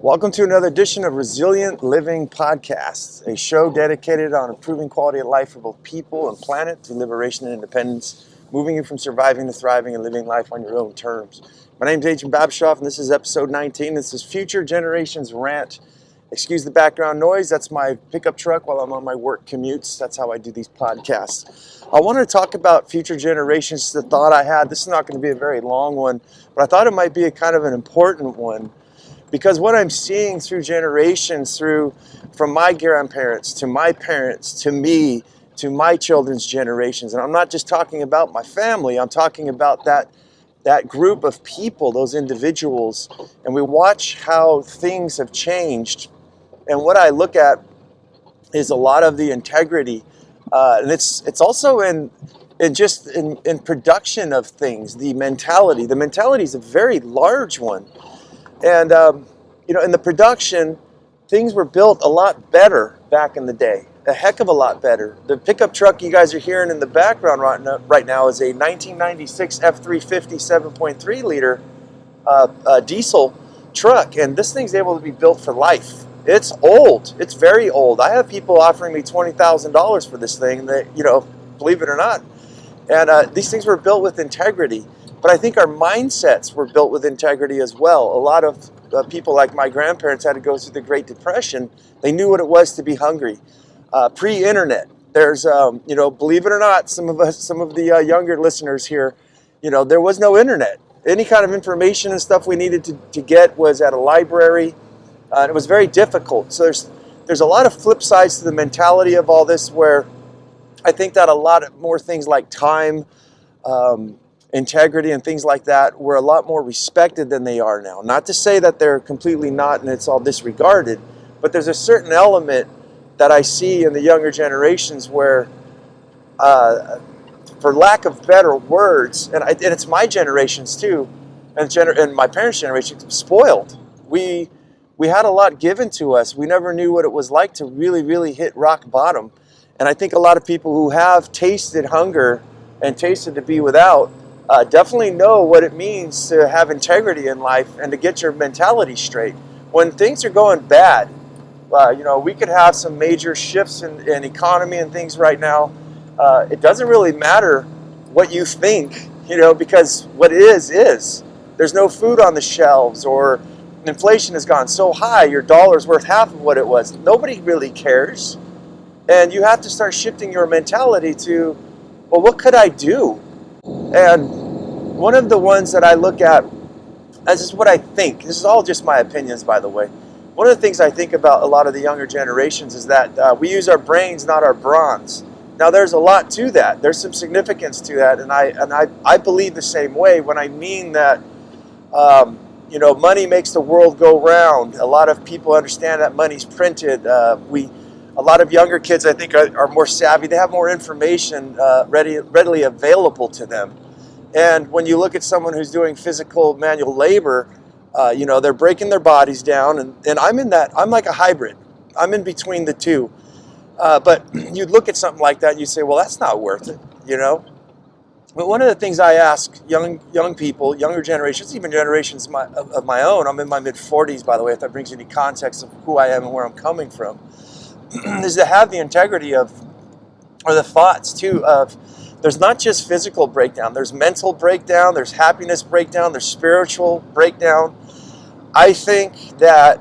Welcome to another edition of Resilient Living Podcast, a show dedicated on improving quality of life for both people and planet through liberation and independence, moving you from surviving to thriving and living life on your own terms. My name is Adrian Babashoff, and this is episode 19. This is Future Generations Rant. Excuse the background noise. That's my pickup truck while I'm on my work commutes. That's how I do these podcasts. I wanted to talk about future generations. The thought I had, this is not going to be a very long one, but I thought it might be a kind of an important one. Because what I'm seeing through generations, from my grandparents to my parents to me to my children's generations, and I'm not just talking about my family, I'm talking about that group of people, those individuals, and we watch how things have changed. And what I look at is a lot of the integrity, and it's also in production of things, the mentality. The mentality is a very large one. And, in the production, things were built a lot better back in the day, a heck of a lot better. The pickup truck you guys are hearing in the background right now is a 1996 F350 7.3 liter diesel truck. And this thing's able to be built for life. It's old. It's very old. I have people offering me $20,000 for this thing that, believe it or not. And these things were built with integrity. But I think our mindsets were built with integrity as well. A lot of people like my grandparents had to go through the Great Depression. They knew what it was to be hungry. Pre-internet, there's, believe it or not, some of the younger listeners here, there was no internet. Any kind of information and stuff we needed to get was at a library. And it was very difficult. So there's a lot of flip sides to the mentality of all this, where I think that a lot of more things like time, integrity and things like that were a lot more respected than they are now. Not to say that they're completely not and it's all disregarded, but there's a certain element that I see in the younger generations where, for lack of better words, and it's my generations too, and my parents' generation, spoiled. We had a lot given to us. We never knew what it was like to really, really hit rock bottom. And I think a lot of people who have tasted hunger and tasted to be without definitely know what it means to have integrity in life and to get your mentality straight. When things are going bad, we could have some major shifts in economy and things right now. It doesn't really matter what you think, because what is. There's no food on the shelves, or inflation has gone so high, your dollar's worth half of what it was. Nobody really cares. And you have to start shifting your mentality to, well, what could I do? And one of the ones that I look at, this is what I think, this is all just my opinions, by the way. One of the things I think about a lot of the younger generations is that we use our brains, not our bronze. Now, there's a lot to that. There's some significance to that, and I believe the same way when I mean that, money makes the world go round. A lot of people understand that money's printed. A lot of younger kids, I think, are more savvy. They have more information readily available to them. And when you look at someone who's doing physical manual labor, they're breaking their bodies down. And I'm in that. I'm like a hybrid. I'm in between the two. But you'd look at something like that and you say, well, that's not worth it, But one of the things I ask young people, younger generations, even generations of my own, I'm in my mid-40s, by the way, if that brings you any context of who I am and where I'm coming from, is to have the integrity or the thoughts too of, there's not just physical breakdown, there's mental breakdown, there's happiness breakdown, there's spiritual breakdown. I think that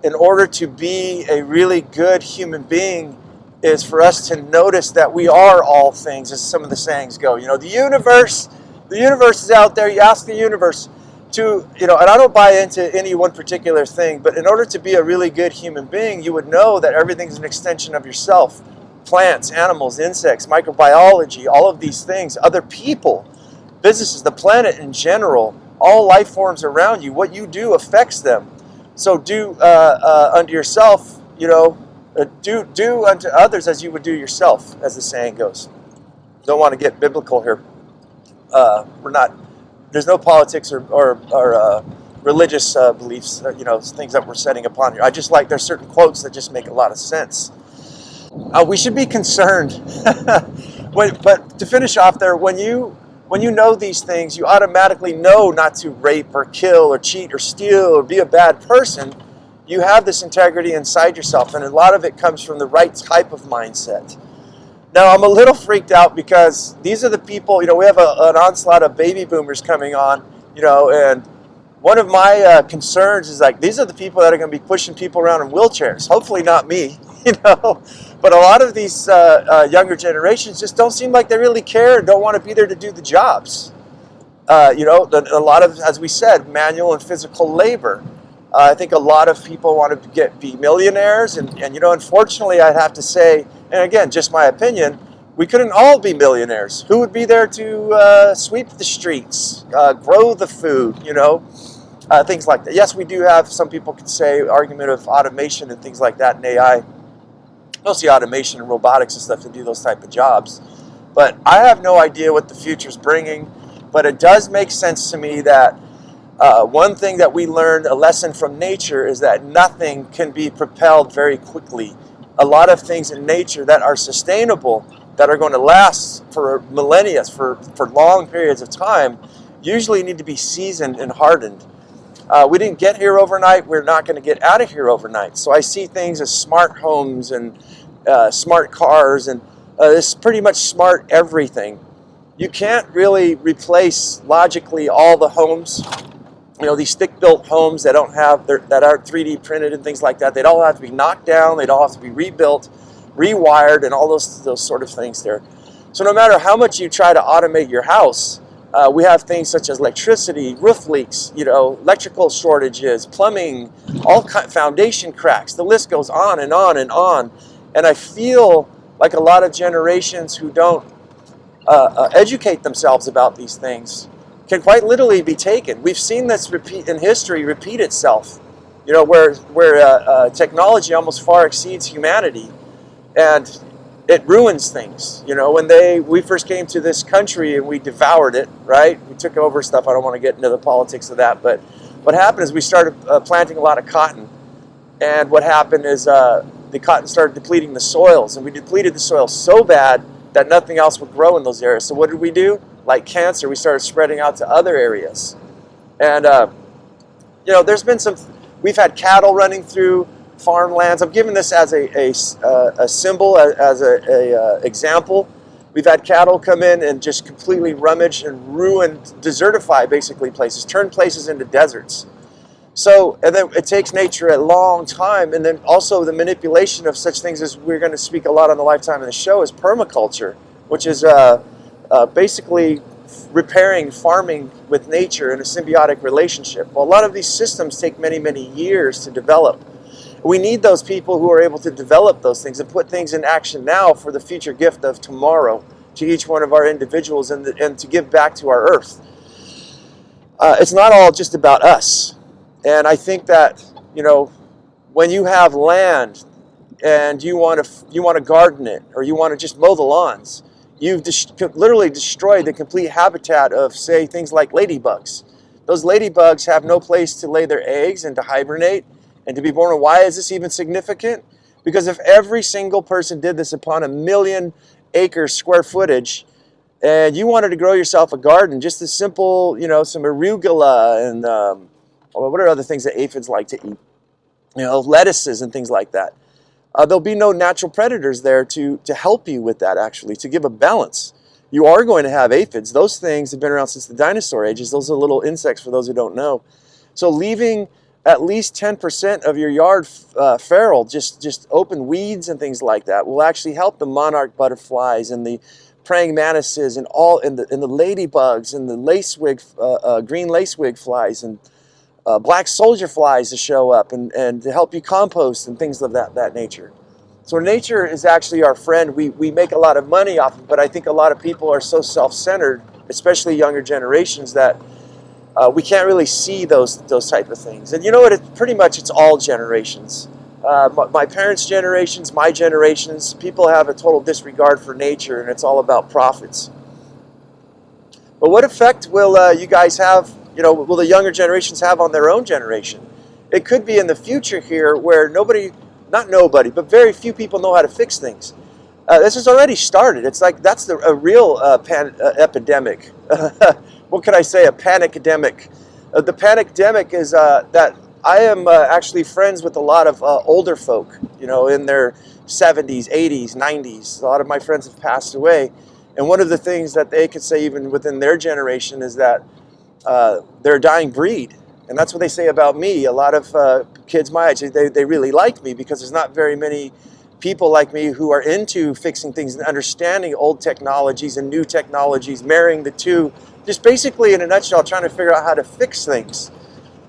in order to be a really good human being is for us to notice that we are all things, as some of the sayings go. The universe is out there. You ask the universe to, and I don't buy into any one particular thing, but in order to be a really good human being, you would know that everything's an extension of yourself. Plants, animals, insects, microbiology, all of these things, other people, businesses, the planet in general, all life forms around you. What you do affects them. So do unto yourself, do unto others as you would do yourself, as the saying goes. Don't want to get biblical here. There's no politics or religious beliefs, things that we're setting upon here. There's certain quotes that just make a lot of sense. We should be concerned. But to finish off there, when you when you know these things, you automatically know not to rape or kill or cheat or steal or be a bad person. You have this integrity inside yourself, and a lot of it comes from the right type of mindset. Now, I'm a little freaked out because these are the people, we have an onslaught of baby boomers coming on, and one of my concerns is like, these are the people that are going to be pushing people around in wheelchairs. Hopefully not me, but a lot of these younger generations just don't seem like they really care and don't want to be there to do the jobs. A lot of, as we said, manual and physical labor. I think a lot of people want to be millionaires, and unfortunately, I'd have to say, and again, just my opinion, we couldn't all be millionaires. Who would be there to sweep the streets, grow the food, things like that. Yes, we do have, some people could say, argument of automation and things like that, and AI, mostly automation and robotics and stuff to do those type of jobs. But I have no idea what the future's bringing, but it does make sense to me that one thing that we learned, a lesson from nature, is that nothing can be propelled very quickly. A lot of things in nature that are sustainable, that are going to last for millennia, for long periods of time, usually need to be seasoned and hardened. We didn't get here overnight. We're not going to get out of here overnight. So I see things as smart homes and smart cars, and it's pretty much smart everything. You can't really replace logically all the homes. These thick-built homes that that aren't 3D printed and things like that, they'd all have to be knocked down, they'd all have to be rebuilt, rewired, and all those sort of things there. So no matter how much you try to automate your house, we have things such as electricity, roof leaks, electrical shortages, plumbing, foundation cracks. The list goes on and on and on. And I feel like a lot of generations who don't educate themselves about these things can quite literally be taken. We've seen this repeat itself, where technology almost far exceeds humanity, and it ruins things. When we first came to this country and we devoured it, right? We took over stuff. I don't want to get into the politics of that, but what happened is we started planting a lot of cotton, and what happened is the cotton started depleting the soils, and we depleted the soil so bad that nothing else would grow in those areas. So what did we do? Like cancer, we started spreading out to other areas. And, there's been we've had cattle running through farmlands. I'm giving this as a symbol, as a example. We've had cattle come in and just completely rummage and ruin, desertify basically places, turn places into deserts. So, and then it takes nature a long time, and then also the manipulation of such things as we're going to speak a lot on the Lifetime of the show is permaculture, which is basically repairing farming with nature in a symbiotic relationship. Well, a lot of these systems take many, many years to develop. We need those people who are able to develop those things and put things in action now for the future gift of tomorrow to each one of our individuals and to give back to our earth. It's not all just about us. And I think that, when you have land and you want to garden it, or you want to just mow the lawns, you've literally destroyed the complete habitat of, say, things like ladybugs. Those ladybugs have no place to lay their eggs and to hibernate and to be born. And why is this even significant? Because if every single person did this upon 1 million acres square footage, and you wanted to grow yourself a garden, just as simple, some arugula and what are other things that aphids like to eat? Lettuces and things like that. There'll be no natural predators there to help you with that, actually, to give a balance. You are going to have aphids. Those things have been around since the dinosaur ages. Those are little insects, for those who don't know. So leaving at least 10% of your yard feral, just open weeds and things like that, will actually help the monarch butterflies and the praying mantises and the ladybugs and the green lacewing flies and black soldier flies to show up and to help you compost and things of that nature. So nature is actually our friend. We make a lot of money off of it, but I think a lot of people are so self-centered, especially younger generations, that we can't really see those type of things. And you know what? It's all generations. My parents' generations, my generations, people have a total disregard for nature, and it's all about profits. But what effect will you guys have? Will the younger generations have on their own generation? It could be in the future here where not nobody, but very few people know how to fix things. This has already started. It's like that's a real epidemic. what can I say, a panicdemic. The panicdemic is that I am actually friends with a lot of older folk, in their 70s, 80s, 90s. A lot of my friends have passed away. And one of the things that they could say even within their generation is that they're a dying breed. And that's what they say about me. A lot of kids my age, they really like me because there's not very many people like me who are into fixing things and understanding old technologies and new technologies, marrying the two, just basically in a nutshell, trying to figure out how to fix things.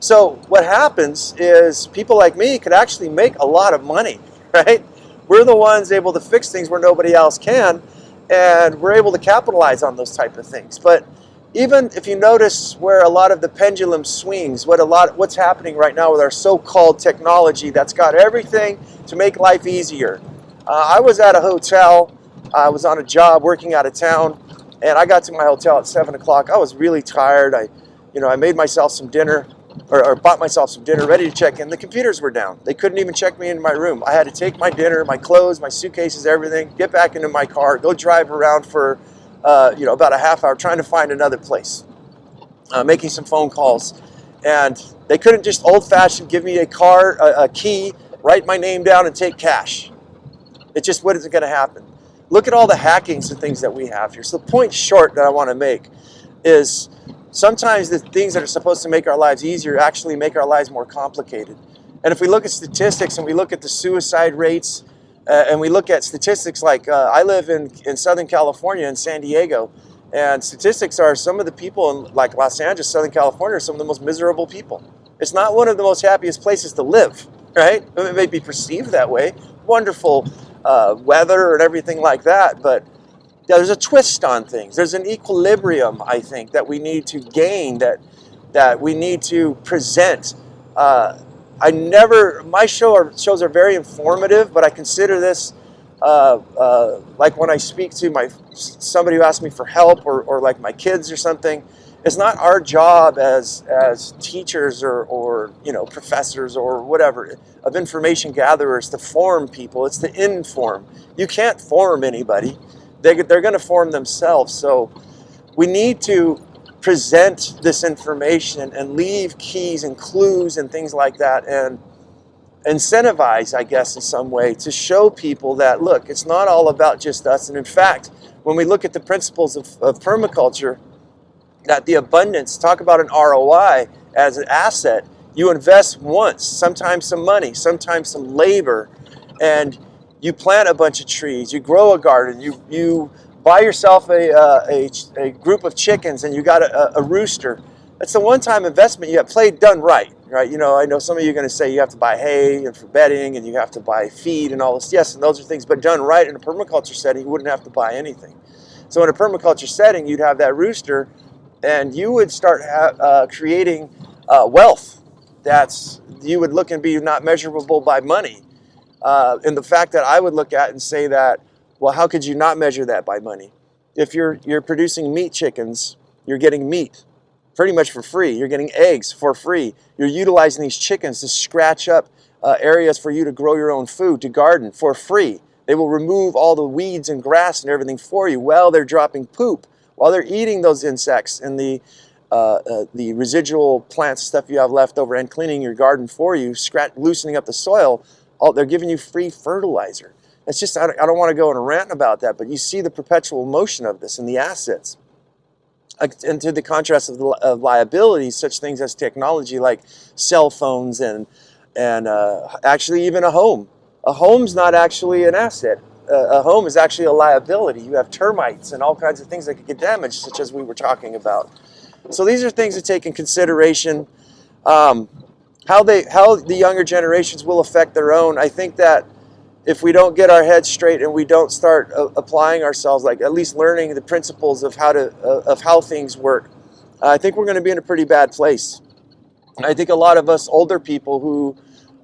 So what happens is people like me could actually make a lot of money, right? We're the ones able to fix things where nobody else can, and we're able to capitalize on those type of things. But even if you notice where a lot of the pendulum swings, what's happening right now with our so-called technology that's got everything to make life easier. I was at a hotel, I was on a job working out of town, and I got to my hotel at 7 o'clock. I was really tired. I made myself some dinner, or bought myself some dinner, ready to check in. The computers were down. They couldn't even check me into my room. I had to take my dinner, my clothes, my suitcases, everything, get back into my car, go drive around for about a half hour trying to find another place, making some phone calls. And they couldn't just old-fashioned give me a key, write my name down, and take cash. It just wasn't going to happen. Look at all the hackings and things that we have here. So the point short that I want to make is sometimes the things that are supposed to make our lives easier actually make our lives more complicated. And if we look at statistics and we look at the suicide rates, and we look at statistics like I live in Southern California, in San Diego, and statistics are some of the people in like Los Angeles, Southern California, are some of the most miserable people. It's not one of the most happiest places to live, right? It may be perceived that way. Wonderful weather and everything like that, but there's a twist on things. There's an equilibrium, I think, that we need to gain, that we need to present. My shows are very informative, but I consider this like when I speak to somebody who asks me for help, or like my kids or something. It's not our job as teachers or professors or whatever of information gatherers to form people. It's to inform. You can't form anybody. They're going to form themselves. So we need to present this information and leave keys and clues and things like that, and incentivize, I guess, in some way to show people that, look, it's not all about just us. And in fact, when we look at the principles of permaculture, that the abundance, talk about an ROI as an asset. You invest once, sometimes some money, sometimes some labor, and you plant a bunch of trees, you grow a garden, you buy yourself a group of chickens, and you got a rooster. That's a one-time investment. You have played done right? I know some of you are going to say you have to buy hay and for bedding, and you have to buy feed and all this. Yes, and those are things, but done right in a permaculture setting, you wouldn't have to buy anything. So in a permaculture setting, you'd have that rooster, and you would start creating wealth you would look and be not measurable by money. And the fact that I would look at and say that, well, how could you not measure that by money? If you're producing meat chickens, you're getting meat pretty much for free. You're getting eggs for free. You're utilizing these chickens to scratch up areas for you to grow your own food, to garden for free. They will remove all the weeds and grass and everything for you while they're dropping poop, while they're eating those insects and the residual plants, stuff you have left over, and cleaning your garden for you, loosening up the soil. They're giving you free fertilizer. It's just, I don't want to go on a rant about that, but you see the perpetual motion of this and the assets. And to the contrast of liabilities, such things as technology like cell phones and actually even a home. A home's not actually an asset. A home is actually a liability. You have termites and all kinds of things that could get damaged, such as we were talking about. So these are things to take in consideration. How the younger generations will affect their own. I think that if we don't get our heads straight and we don't start applying ourselves, like at least learning the principles of how things work, I think we're going to be in a pretty bad place. I think a lot of us older people who,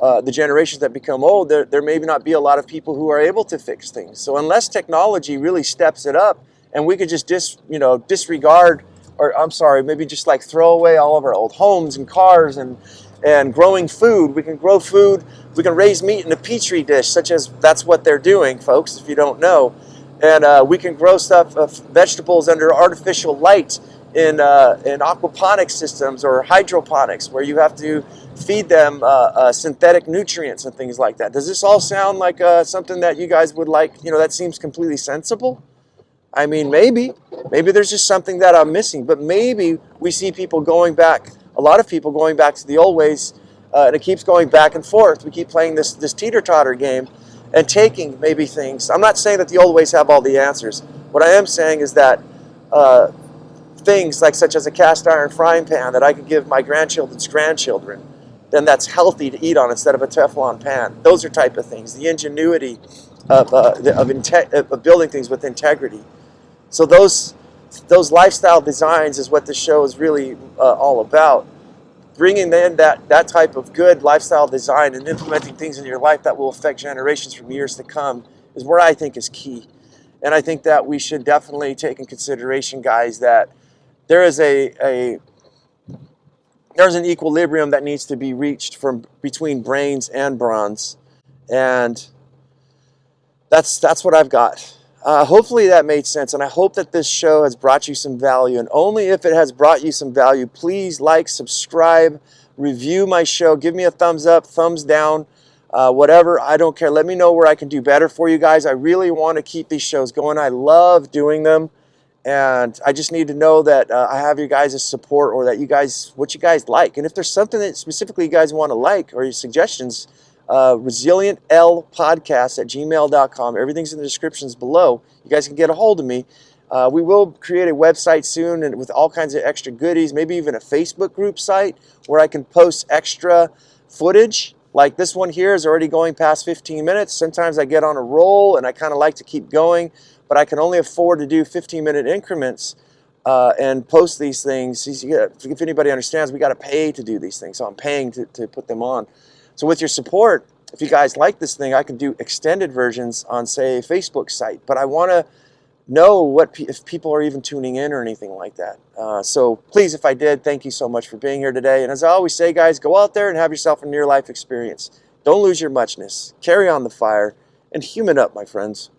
the generations that become old, there may not be a lot of people who are able to fix things. So unless technology really steps it up, and we could just disregard, or I'm sorry, maybe just like throw away all of our old homes and cars and growing food. We can grow food. We can raise meat in a petri dish, such as that's what they're doing, folks, if you don't know. And we can grow vegetables under artificial light in aquaponics systems or hydroponics, where you have to feed them synthetic nutrients and things like that. Does this all sound like something that you guys would like? You know, that seems completely sensible. I mean, maybe there's just something that I'm missing, but maybe we see people going back, a lot of people going back to the old ways, and it keeps going back and forth. We keep playing this teeter-totter game and taking maybe things. I'm not saying that the old ways have all the answers. What I am saying is that things like such as a cast iron frying pan that I could give my grandchildren's grandchildren, then that's healthy to eat on instead of a Teflon pan. Those are type of things. The ingenuity of building things with integrity. So those lifestyle designs is what this show is really all about. Bringing in that type of good lifestyle design and implementing things in your life that will affect generations from years to come is where I think is key. And I think that we should definitely take in consideration, guys, that there is there's an equilibrium that needs to be reached between brains and bronze. And that's what I've got. Hopefully that made sense, and I hope that this show has brought you some value. And only if it has brought you some value, please like, subscribe, review my show, give me a thumbs up, thumbs down, whatever. I don't care. Let me know where I can do better for you guys. I really want to keep these shows going. I love doing them, and I just need to know that I have you guys' support, or that what you guys like. And if there's something that specifically you guys want to like, or your suggestions, Resilientlpodcast@gmail.com. Everything's in the descriptions below. You guys can get a hold of me. We will create a website soon, and with all kinds of extra goodies, maybe even a Facebook group site where I can post extra footage. Like this one here is already going past 15 minutes. Sometimes I get on a roll and I kind of like to keep going, but I can only afford to do 15-minute increments and post these things. If anybody understands, we got to pay to do these things, so I'm paying to put them on. So with your support, if you guys like this thing, I can do extended versions on, say, a Facebook site. But I want to know if people are even tuning in or anything like that. So please, if I did, thank you so much for being here today. And as I always say, guys, go out there and have yourself a near-life experience. Don't lose your muchness. Carry on the fire and human up, my friends.